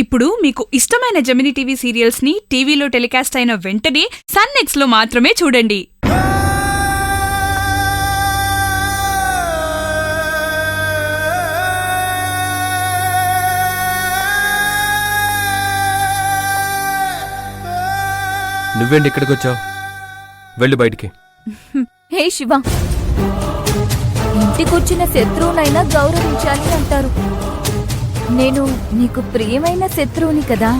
ఇప్పుడు మీకు ఇష్టమైన జెమినీ టీవీ సీరియల్స్ ని టీవీలో టెలికాస్ట్ అయిన వెంటనే సన్ నెక్స్ట్ లో మాత్రమే చూడండి. నువ్వేంటి ఇక్కడికి వచ్చావు? వెళ్ళు బయటికి. హే శివ, ఇంటికొచ్చిన శత్రువునైనా గౌరవించాలి అంటారు. నేను నీకు ప్రియమైన శత్రువుని కదా,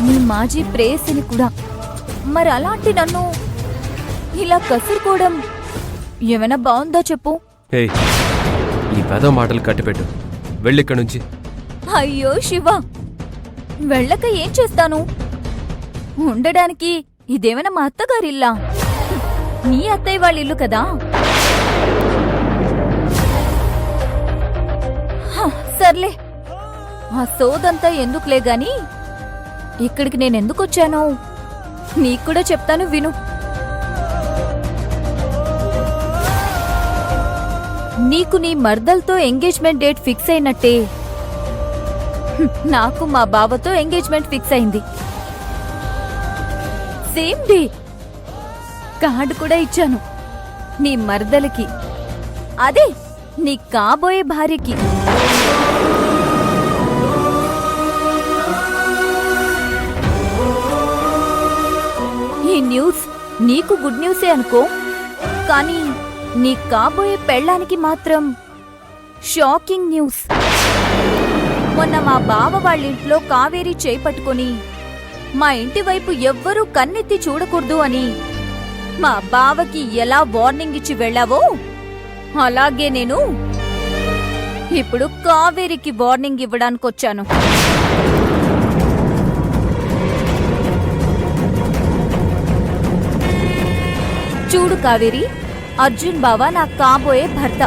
నీ మాజీ ప్రేయసిని కూడా. మరి అలాంటి నన్ను ఇలా కసురుకోవడం ఏమైనా బాగుందో చెప్పు. హే, ఈ పెద్ద మాటలు కట్టిపెట్టు. వెళ్ళిక్కడి నుంచి. అయ్యో శివ, వెళ్ళక ఏం చేస్తాను? ఉండడానికి ఇదేమైనా మా అత్తగారిల్లా? నీ అత్తయ్య వాళ్ళ ఇల్లు కదా. సర్లే, ఆ సోదంతా ఎందుకులే గాని ఇక్కడికి నేనెందుకొచ్చానో నీకు కూడా చెప్తాను, విను. నీకు నీ మర్దల్తో ఎంగేజ్మెంట్ డేట్ ఫిక్స్ అయినట్టే నాకు మా బావతో ఎంగేజ్మెంట్ ఫిక్స్ అయింది. Same day. కార్డు కూడా ఇచ్చాను నీ మర్దలకి, అదే నీ కాబోయే భార్యకి. ఈ న్యూస్ నీకు గుడ్ న్యూసే అనుకో, కానీ నీ కాబోయే పెళ్ళానికి మాత్రం షాకింగ్ న్యూస్. మొన్న మా బావ వాళ్ళింట్లో కావేరి చేపట్టుకొని మా ఇంటి వైపు ఎవ్వరూ కన్నెత్తి చూడకూడదు అని మా బావకి ఎలా వార్నింగ్ ఇచ్చి వెళ్ళావో, అలాగే నేను ఇప్పుడు కావేరికి వార్నింగ్ ఇవ్వడానికొచ్చాను. చూడు కావేరి, అర్జున్ బావ నా కాబోయే భర్త.